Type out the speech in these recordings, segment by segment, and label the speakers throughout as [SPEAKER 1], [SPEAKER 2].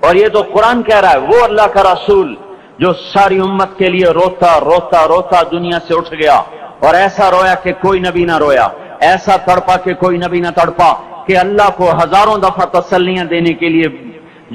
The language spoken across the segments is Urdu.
[SPEAKER 1] اور یہ تو قرآن کہہ رہا ہے، وہ اللہ کا رسول جو ساری امت کے لیے روتا روتا روتا دنیا سے اٹھ گیا، اور ایسا رویا کہ کوئی نبی نہ رویا، ایسا تڑپا کہ کوئی نبی نہ تڑپا، کہ اللہ کو ہزاروں دفعہ تسلیاں دینے کے لیے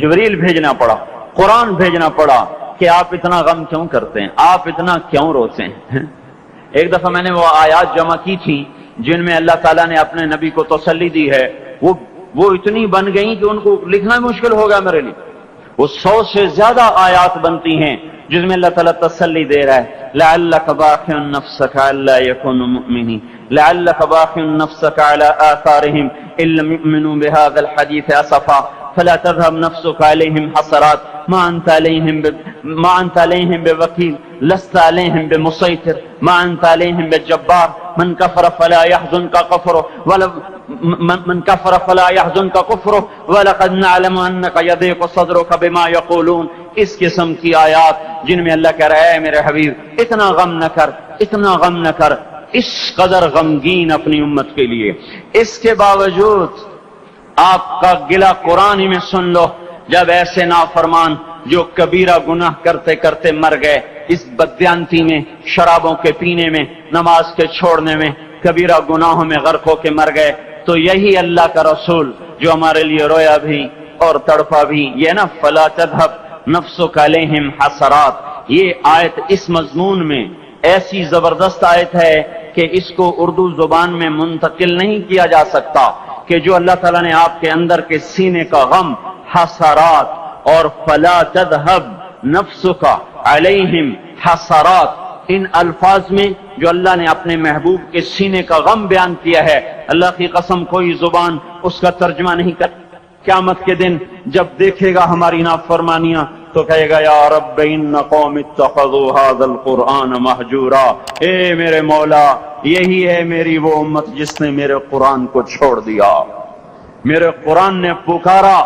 [SPEAKER 1] جبریل بھیجنا پڑا، قرآن بھیجنا پڑا کہ آپ اتنا غم کیوں کرتے ہیں، آپ اتنا کیوں روتے ہیں۔ ایک دفعہ میں نے وہ آیات جمع کی تھی جن میں اللہ تعالیٰ نے اپنے نبی کو تسلی دی ہے، وہ اتنی بن گئی کہ ان کو لکھنا مشکل ہو گیا میرے لیے۔ وہ 100 سے زیادہ آیات بنتی ہیں جس میں اللہ تعالیٰ تسلی دے رہا ہے، لعلک باخع نفسک الا یکونوا مؤمنین، لعلک باخع نفسک علی آثارہم ان لم یؤمنوا بهذا الحدیث اسفا فلا تذهب نفسك عليهم حسرات ما انت عليهم بوكيل لست عليهم بمسيطر ما انت عليهم بجبار من كفر فلا يحزنك كفره ولقد نعلم انك يضيق صدرك بما يقولون۔ اس قسم کی آیات جن میں اللہ کہہ رہا ہے میرے حبیب اتنا غم نہ کر، اتنا غم نہ کر، اس قدر غمگین اپنی امت کے لیے۔ اس کے باوجود آپ کا گلہ قرآن ہی میں سن لو، جب ایسے نافرمان جو کبیرہ گناہ کرتے کرتے مر گئے، اس بددیانتی میں، شرابوں کے پینے میں، نماز کے چھوڑنے میں، کبیرہ گناہوں میں غرق ہو کے مر گئے، تو یہی اللہ کا رسول جو ہمارے لیے رویا بھی اور تڑپا بھی، یہ نا فلا تذهب نفسک علیہم حسرات، یہ آیت اس مضمون میں ایسی زبردست آیت ہے کہ اس کو اردو زبان میں منتقل نہیں کیا جا سکتا، کہ جو اللہ تعالیٰ نے آپ کے اندر کے سینے کا غم، حسرات، اور فلا تذهب نفسک علیہم حسرات، ان الفاظ میں جو اللہ نے اپنے محبوب کے سینے کا غم بیان کیا ہے، اللہ کی قسم کوئی زبان اس کا ترجمہ نہیں کر۔ قیامت کے دن جب دیکھے گا ہماری نافرمانیاں تو کہے گا یا رب ان قوم اتخذوا هذا القرآن مہجورا، اے میرے مولا یہی ہے میری وہ امت جس نے میرے قرآن کو چھوڑ دیا، میرے قرآن نے پکارا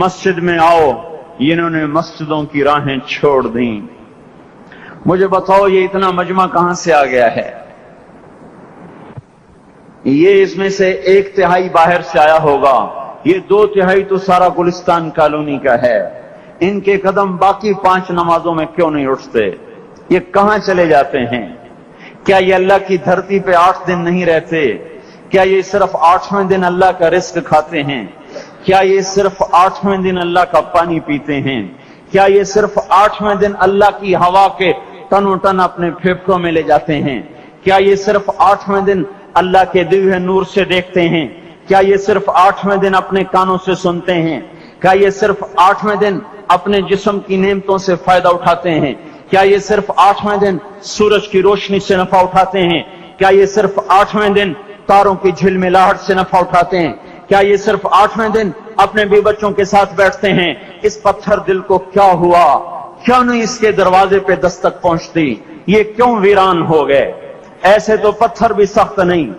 [SPEAKER 1] مسجد میں آؤ، انہوں نے مسجدوں کی راہیں چھوڑ دیں۔ مجھے بتاؤ یہ اتنا مجمع کہاں سے آ گیا ہے؟ یہ اس میں سے 1/3 باہر سے آیا ہوگا، یہ 2/3 تو سارا گلستان کالونی کا ہے۔ ان کے قدم باقی 5 نمازوں میں کیوں نہیں اٹھتے؟ یہ کہاں چلے جاتے ہیں؟ کیا یہ اللہ کی دھرتی پہ 8 دن نہیں رہتے؟ کیا یہ صرف 8ویں دن اللہ کا رزق کھاتے ہیں؟ کیا یہ صرف 8ویں دن اللہ کا پانی پیتے ہیں؟ کیا یہ صرف 8ویں دن اللہ کی ہوا کے تن و ٹن اپنے پھیپھڑوں میں لے جاتے ہیں؟ کیا یہ صرف 8ویں دن اللہ کے دیے ہوئے نور سے دیکھتے ہیں؟ کیا یہ صرف 8ویں دن اپنے کانوں سے سنتے ہیں؟ کیا یہ صرف 8ویں دن اپنے جسم کی نعمتوں سے فائدہ اٹھاتے ہیں؟ کیا یہ صرف 8ویں دن سورج کی روشنی سے نفع اٹھاتے ہیں؟ کیا یہ صرف 8ویں دن تاروں کی جھلملاہٹ سے نفع اٹھاتے ہیں؟ کیا یہ صرف 8ویں دن اپنے بی بچوں کے ساتھ بیٹھتے ہیں؟ اس پتھر دل کو کیا ہوا؟ کیوں نہیں اس کے دروازے پہ دستک پہنچتی؟ یہ کیوں ویران ہو گئے؟ ایسے تو پتھر بھی سخت نہیں۔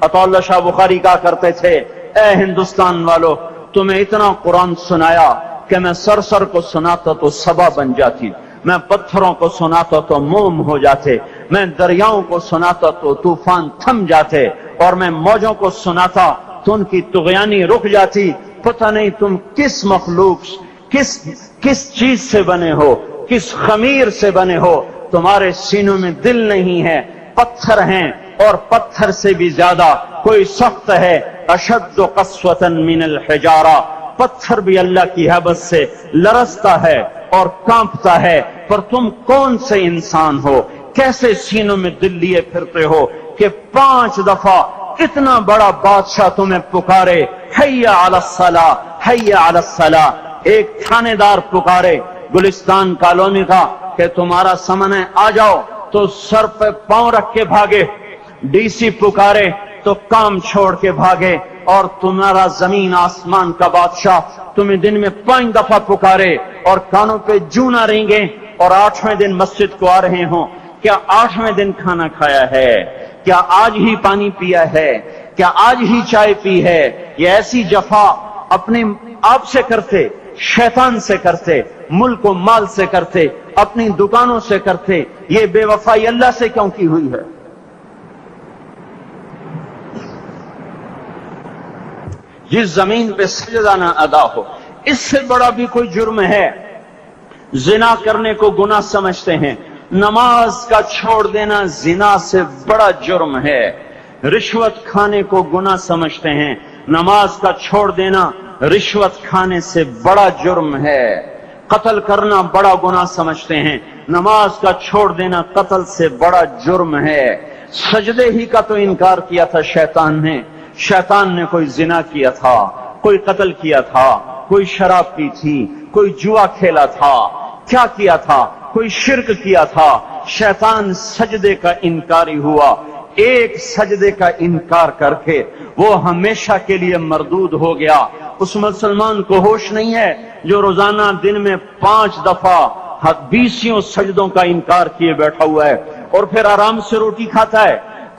[SPEAKER 1] عطا اللہ شاہ بخاری کہا کرتے تھے اے ہندوستان والو، تمہیں اتنا قرآن سنایا کہ میں سر کو سناتا تو صبا بن جاتی، میں پتھروں کو سناتا تو موم ہو جاتے، میں دریاؤں کو سناتا تو طوفان تھم جاتے، اور میں موجوں کو سناتا تو ان کی طغیانی رک جاتی۔ پتہ نہیں تم کس مخلوق، کس چیز سے بنے ہو، کس خمیر سے بنے ہو، تمہارے سینوں میں دل نہیں ہے، پتھر ہیں، اور پتھر سے بھی زیادہ کوئی سخت ہے، اشد قسوة من الحجارہ، پتھر بھی اللہ کی ہیبت سے لرزتا ہے اور کانپتا ہے، پر تم کون سے انسان ہو، کیسے سینوں میں دل لیے پھرتے ہو کہ 5 دفعہ اتنا بڑا بادشاہ تمہیں پکارے حی علی الصلاۃ، حی علی الصلاۃ، ایک تھانے دار پکارے گلستان کالونی کا کہ تمہارا سمن ہے آ جاؤ، تو سر پہ پاؤں رکھ کے بھاگے، ڈی سی پکارے تو کام چھوڑ کے بھاگے، اور تمہارا زمین آسمان کا بادشاہ تمہیں دن میں 5 دفعہ پکارے اور کانوں پہ جوں نہ رینگے، اور 8ویں دن مسجد کو آ رہے ہوں۔ کیا 8ویں دن کھانا کھایا ہے؟ کیا آج ہی پانی پیا ہے؟ کیا آج ہی چائے پی ہے؟ یہ ایسی جفا اپنے آپ سے کرتے، شیطان سے کرتے، ملک و مال سے کرتے، اپنی دکانوں سے کرتے، یہ بے وفائی اللہ سے کیوں کی ہوئی ہے؟ جس زمین پہ سجدہ نہ ادا ہو، اس سے بڑا بھی کوئی جرم ہے؟ زنا کرنے کو گناہ سمجھتے ہیں، نماز کا چھوڑ دینا زنا سے بڑا جرم ہے۔ رشوت کھانے کو گناہ سمجھتے ہیں، نماز کا چھوڑ دینا رشوت کھانے سے بڑا جرم ہے۔ قتل کرنا بڑا گناہ سمجھتے ہیں، نماز کا چھوڑ دینا قتل سے بڑا جرم ہے۔ سجدے ہی کا تو انکار کیا تھا شیطان نے کوئی زنا کیا تھا، کوئی قتل کیا تھا، کوئی شراب پی تھی، کوئی جوا کھیلا تھا، کیا کیا تھا؟ کوئی شرک کیا تھا۔ شیطان سجدے کا انکاری ہوا، ایک سجدے کا انکار کر کے وہ ہمیشہ کے لیے مردود ہو گیا۔ اس مسلمان کو ہوش نہیں ہے جو روزانہ دن میں 5 دفعہ 20 سجدوں کا انکار کیے بیٹھا ہوا ہے، اور پھر آرام سے روٹی کھاتا ہے،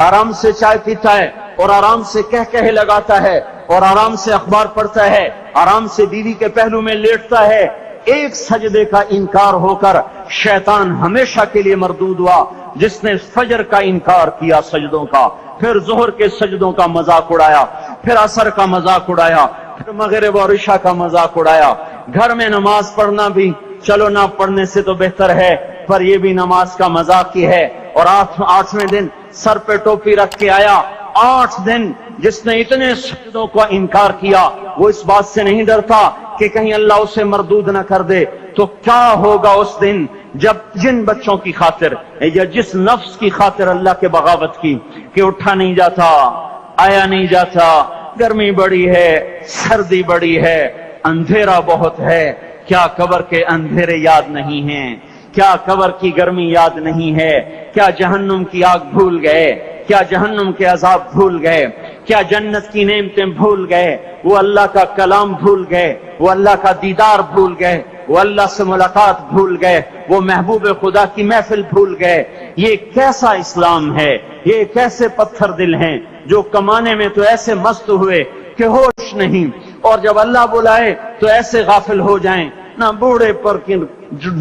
[SPEAKER 1] آرام سے چائے پیتا ہے، اور آرام سے کہے لگاتا ہے، اور آرام سے اخبار پڑھتا ہے، آرام سے بیوی کے پہلو میں لیٹتا ہے۔ ایک سجدے کا انکار ہو کر شیطان ہمیشہ کے لیے مردود ہوا۔ جس نے فجر کا انکار کیا سجدوں کا، پھر ظہر کے سجدوں کا مذاق اڑایا، پھر عصر کا مذاق اڑایا، پھر مغرب اور عشاء کا مذاق اڑایا۔ گھر میں نماز پڑھنا بھی چلو نہ پڑھنے سے تو بہتر ہے، پر یہ بھی نماز کا مذاق ہی ہے۔ اور 8ویں دن سر پہ ٹوپی رکھ کے آیا۔ 8 دن جس نے اتنے سجدوں کا انکار کیا، وہ اس بات سے نہیں ڈرتا کہ کہیں اللہ اسے مردود نہ کر دے۔ تو کیا ہوگا اس دن جب جن بچوں کی خاطر یا جس نفس کی خاطر اللہ کے بغاوت کی کہ اٹھا نہیں جاتا، آیا نہیں جاتا، گرمی بڑی ہے، سردی بڑی ہے، اندھیرا بہت ہے، کیا قبر کے اندھیرے یاد نہیں ہیں؟ کیا قبر کی گرمی یاد نہیں ہے؟ کیا جہنم کی آگ بھول گئے؟ کیا جہنم کے عذاب بھول گئے؟ کیا جنت کی نعمتیں بھول گئے؟ وہ اللہ کا کلام بھول گئے؟ وہ اللہ کا دیدار بھول گئے؟ وہ اللہ سے ملاقات بھول گئے؟ وہ محبوب خدا کی محفل بھول گئے؟ یہ کیسا اسلام ہے؟ یہ کیسے پتھر دل ہیں جو کمانے میں تو ایسے مست ہوئے کہ ہوش نہیں، اور جب اللہ بلائے تو ایسے غافل ہو جائیں، نہ بوڑھے پر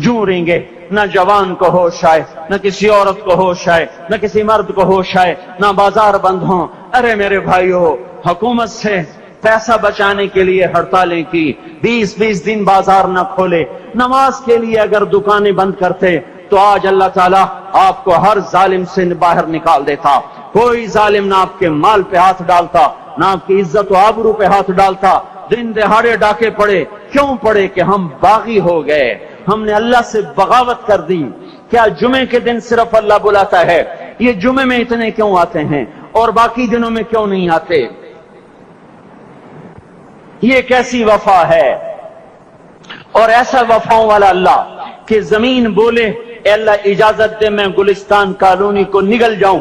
[SPEAKER 1] جوں رہیں، نہ جوان کو ہوش آئے، نہ کسی عورت کو ہوش آئے، نہ کسی مرد کو ہوش آئے، نہ بازار بند ہوں۔ ارے میرے بھائیو، حکومت سے پیسہ بچانے کے لیے ہڑتالیں کی، 20 دن بازار نہ کھولے، نماز کے لیے اگر دکانیں بند کرتے تو آج اللہ تعالیٰ آپ کو ہر ظالم سے باہر نکال دیتا۔ کوئی ظالم نہ آپ کے مال پہ ہاتھ ڈالتا، نہ آپ کی عزت و آبرو پہ ہاتھ ڈالتا۔ دن دہاڑے ڈاکے پڑے، کیوں پڑے؟ کہ ہم باغی ہو گئے، ہم نے اللہ سے بغاوت کر دی۔ کیا جمعے کے دن صرف اللہ بلاتا ہے؟ یہ جمعے میں اتنے کیوں آتے ہیں اور باقی دنوں میں کیوں نہیں آتے؟ یہ کیسی وفا ہے؟ اور ایسا وفاؤں والا اللہ کہ زمین بولے اے اللہ اجازت دے میں گلستان کالونی کو نگل جاؤں،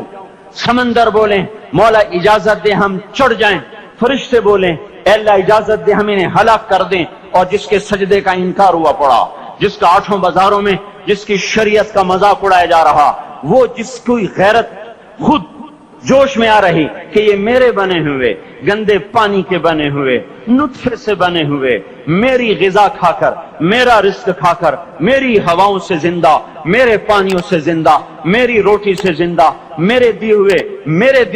[SPEAKER 1] سمندر بولیں مولا اجازت دے ہم چڑھ جائیں، فرشتے بولیں اے اللہ اجازت دے ہم انہیں ہلاک کر دیں، اور جس کے سجدے کا انکار ہوا پڑا، جس کا 8 بازاروں میں جس کی شریعت کا مذاق اڑایا جا رہا، وہ جس کوئی غیرت خود جوش میں آ رہی کہ یہ میرے بنے ہوئے گندے پانی کے بنے ہوئے نطفے سے بنے ہوئے میری غذا کھا کر، میرا رزق کھا کر، میری ہواؤں سے زندہ، میرے پانیوں سے زندہ، میری روٹی سے زندہ، میرے دیے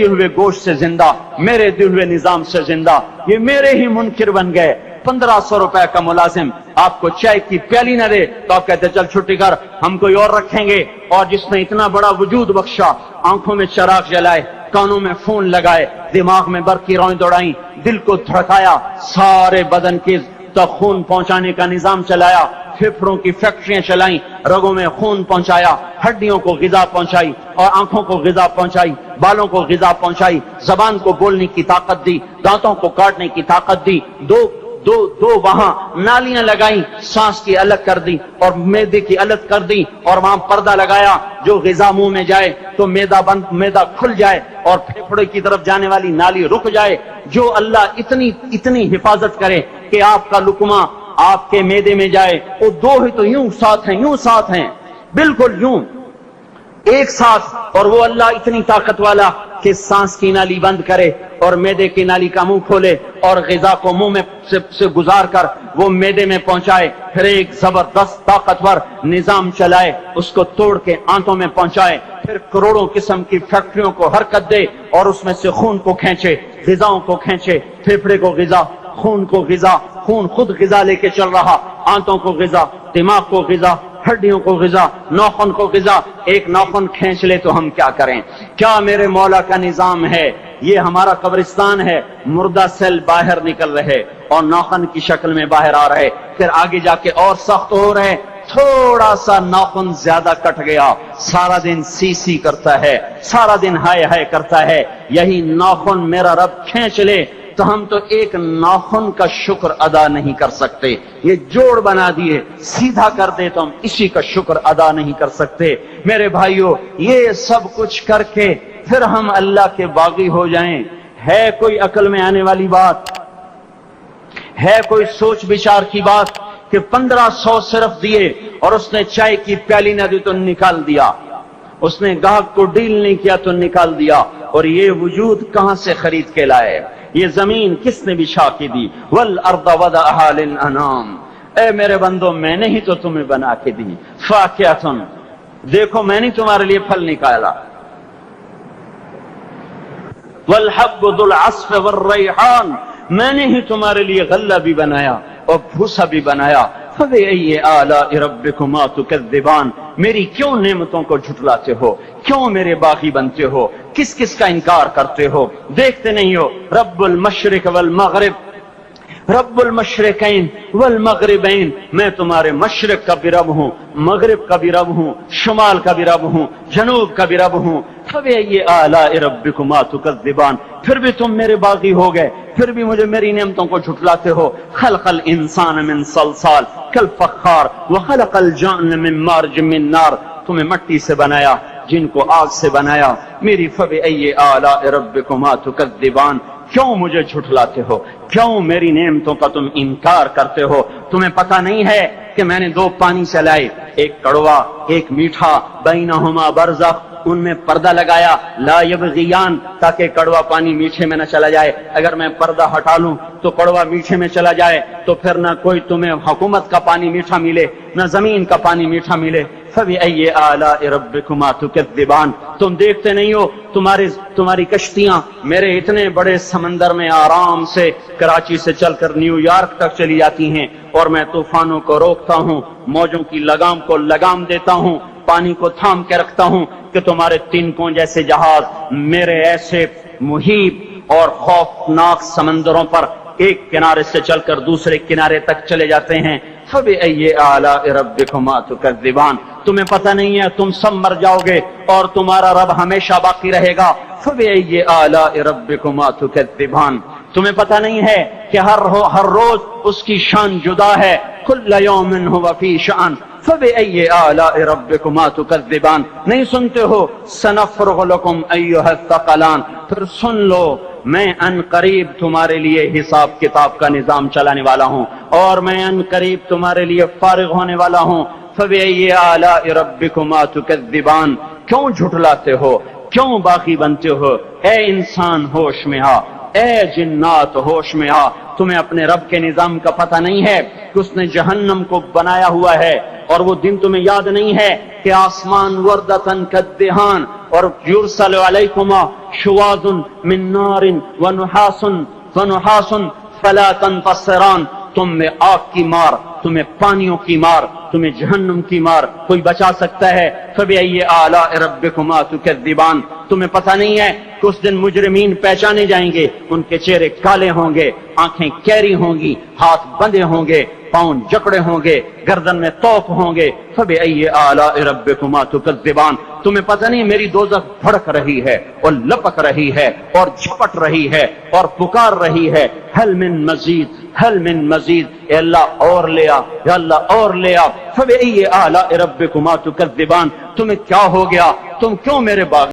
[SPEAKER 1] ہوئے گوشت سے زندہ، میرے دیے ہوئے نظام سے زندہ، یہ میرے ہی منکر بن گئے۔ 1500 روپے کا ملازم آپ کو چائے کی پیالی نہ دے تو آپ کہتے چل چھٹی کر، ہم کوئی اور رکھیں گے۔ اور جس نے اتنا بڑا وجود بخشا، آنکھوں میں چراغ جلائے، کانوں میں فون لگائے، دماغ میں برق کی روئیں دوڑائیں، دل کو دھڑکایا، سارے بدن کے تک خون پہنچانے کا نظام چلایا، پھیپھڑوں کی فیکٹریاں چلائیں، رگوں میں خون پہنچایا، ہڈیوں کو غذا پہنچائی اور آنکھوں کو غذا پہنچائی، بالوں کو غذا پہنچائی، زبان کو بولنے کی طاقت دی، دانتوں کو کاٹنے کی طاقت دی، دو وہاں نالیاں لگائیں، سانس کی الگ کر دی اور معدے کی الگ کر دی، اور وہاں پردہ لگایا، جو غذا منہ میں جائے تو معدہ کھل جائے اور پھیپھڑے کی طرف جانے والی نالی رک جائے۔ جو اللہ اتنی حفاظت کرے کہ آپ کا لقمہ آپ کے معدے میں جائے، وہ 2 ہی تو یوں ساتھ ہیں بالکل یوں ایک ساتھ، اور وہ اللہ اتنی طاقت والا کہ سانس کی نالی بند کرے اور معدے کی نالی کا منہ کھولے اور غذا کو منہ میں سے گزار کر وہ معدے میں پہنچائے، پھر ایک زبردست طاقتور نظام چلائے، اس کو توڑ کے آنتوں میں پہنچائے، پھر کروڑوں قسم کی فیکٹریوں کو حرکت دے اور اس میں سے خون کو کھینچے، غذاؤں کو کھینچے، پھیپھڑے کو غذا، خون کو غذا، خون خود غذا لے کے چل رہا، آنتوں کو غذا، دماغ کو غذا، ہڈیوں کو غذا، ناخن کو غذا، ایک ناخن کھینچ لے تو ہم کیا کریں؟ کیا میرے مولا کا نظام ہے؟ یہ ہمارا قبرستان ہے، مردہ سیل باہر نکل رہے اور ناخن کی شکل میں باہر آ رہے، پھر آگے جا کے اور سخت ہو رہے، تھوڑا سا ناخن زیادہ کٹ گیا، سارا دن سی سی کرتا ہے، سارا دن ہائے ہائے کرتا ہے، یہی ناخن میرا رب کھینچ لے تو ہم تو ایک ناخن کا شکر ادا نہیں کر سکتے، یہ جوڑ بنا دیے، سیدھا کر دے تو ہم اسی کا شکر ادا نہیں کر سکتے۔ میرے بھائیو، یہ سب کچھ کر کے پھر ہم اللہ کے باغی ہو جائیں، ہے کوئی عقل میں آنے والی بات؟ ہے کوئی سوچ بچار کی بات کہ 1500 صرف دیے اور اس نے چائے کی پیالی نہ دی تو نکال دیا، اس نے گاہک کو ڈیل نہیں کیا تو نکال دیا، اور یہ وجود کہاں سے خرید کے لائے؟ یہ زمین کس نے بچھا کے دی؟ وَالْأَرْضَ وَضَعَهَا لِلْأَنَامِ، اے میرے بندو میں نے ہی تو تمہیں بنا کے دی، فَاكِهَةٌ، دیکھو میں نے تمہارے لیے پھل نکالا، وَالْحَبُّ ذُو الْعَصْفِ وَالرَّيْحَانِ، میں نے ہی تمہارے لیے غلہ بھی بنایا اور بھوسا بھی بنایا، فَبِأَيِّ آلَاءِ رَبِّكُمَا تُكَذِّبَانِ، میری کیوں نعمتوں کو جھٹلاتے ہو؟ کیوں میرے باغی بنتے ہو؟ کس کس کا انکار کرتے ہو؟ دیکھتے نہیں ہو رب المشرق والمغرب، رب المشرقین والمغربین، میں تمہارے مشرق کا بھی رب ہوں، مغرب کا بھی رب ہوں، شمال کا بھی رب ہوں، جنوب کا بھی رب ہوں۔ فَبِأَيِّ آلَاءِ رَبِّكُمَا تُكَذِّبَانِ، پھر بھی تم میرے باغی ہو گئے، پھر بھی مجھے میری نعمتوں کو جھٹلاتے ہو۔ خلق الانسان من صلصال کالفخار وخلق الجان من مارج من نار، تمہیں مٹی سے بنایا، جن کو آگ سے بنایا۔ میری فَبِأَيِّ آلَاءِ رَبِّكُمَا تُكَذِّبَانِ، کیوں مجھے جھٹلاتے ہو؟ کیوں میری نعمتوں کا تم انکار کرتے ہو؟ تمہیں پتہ نہیں ہے کہ میں نے دو پانی چلائے، ایک کڑوا ایک میٹھا، بینہما برزخ، ان میں پردہ لگایا، لا یبغیان، تاکہ کڑوا پانی میٹھے میں نہ چلا جائے، اگر میں پردہ ہٹا لوں تو کڑوا میٹھے میں چلا جائے تو پھر نہ کوئی تمہیں حکومت کا پانی میٹھا ملے نہ زمین کا پانی میٹھا ملے۔ فَبِأَيِّ آلَاءِ رَبِّكُمَا تُكَذِّبَانِ، تم دیکھتے نہیں ہو تمہاری کشتیاں میرے اتنے بڑے سمندر میں آرام سے کراچی سے چل کر نیو یارک تک چلی جاتی ہیں، اور میں طوفانوں کو روکتا ہوں، موجوں کی لگام کو لگام دیتا ہوں، پانی کو تھام کے رکھتا ہوں کہ تمہارے تنکوں جیسے جہاز میرے ایسے محیط اور خوفناک سمندروں پر ایک کنارے سے چل کر دوسرے کنارے تک چلے جاتے ہیں۔ فَبِأَيِّ آلَاءِ رَبِّكُمَا تُكَذِّبَانِ، تمہیں پتہ نہیں ہے تم سب مر جاؤ گے اور تمہارا رب ہمیشہ باقی رہے گا۔ فَبِأَيِّ آلَاءِ رَبِّكُمَا تُكَذِّبَانِ، تمہیں پتہ نہیں ہے کہ ہر روز اس کی شان جدا ہے، كُلَّ يَوْمٍ هُوَ فِي شَأْنٍ فَبِأَيِّ آلَاءِ رَبِّكُمَا تُكَذِّبَانِ، نہیں سنتے ہو سَنَفْرُغُ لَكُمْ أَيُّهَا الثَّقَلَانِ، پھر سن لو میں ان قریب تمہارے لیے حساب کتاب کا نظام چلانے والا ہوں، اور میں ان قریب تمہارے لیے فارغ ہونے والا ہوں۔ فَبِأَيِّ آلَاءِ رَبِّكُمَا تُكَذِّبَانِ، کیوں جھٹلاتے ہو؟ کیوں باقی بنتے ہو؟ اے انسان ہوش میں آ، اے جنات ہوش میں آ، تمہیں اپنے رب کے نظام کا پتہ نہیں ہے کہ اس نے جہنم کو بنایا ہوا ہے، اور وہ دن تمہیں یاد نہیں ہے کہ آسمان وردتن کالدہان، اور یرسل علیکما شواظ من نار ونحاس فلا تنتصران، تم میں آگ کی مار، تمہیں پانیوں کی مار، تمہیں جہنم کی مار کوئی بچا سکتا ہے؟ فَبِأَيِّ آلَاءِ رَبِّكُمَا تُكَذِّبَانِ، تمہیں پتہ نہیں ہے کہ اس دن مجرمین پہچانے جائیں گے، ان کے چہرے کالے ہوں گے، آنکھیں کیری ہوں گی، ہاتھ بندھے ہوں گے، پاؤں جکڑے ہوں گے، گردن میں توق ہوں گے۔ فَبِأَيِّ آلَاءِ رَبِّكُمَا تُكَذِّبَانِ، تمہیں پتہ نہیں میری دوزخ بھڑک رہی ہے اور لپک رہی ہے اور جھپٹ رہی ہے اور پکار رہی ہے، هل من مزید، هل من مزید، اے اللہ اور لے آ، یا اللہ اور لے آ۔ فَبِأَيِّ آلَاءِ رَبِّكُمَا تُكَذِّبَانِ، تمہیں کیا ہو گیا؟ تم کیوں میرے باغ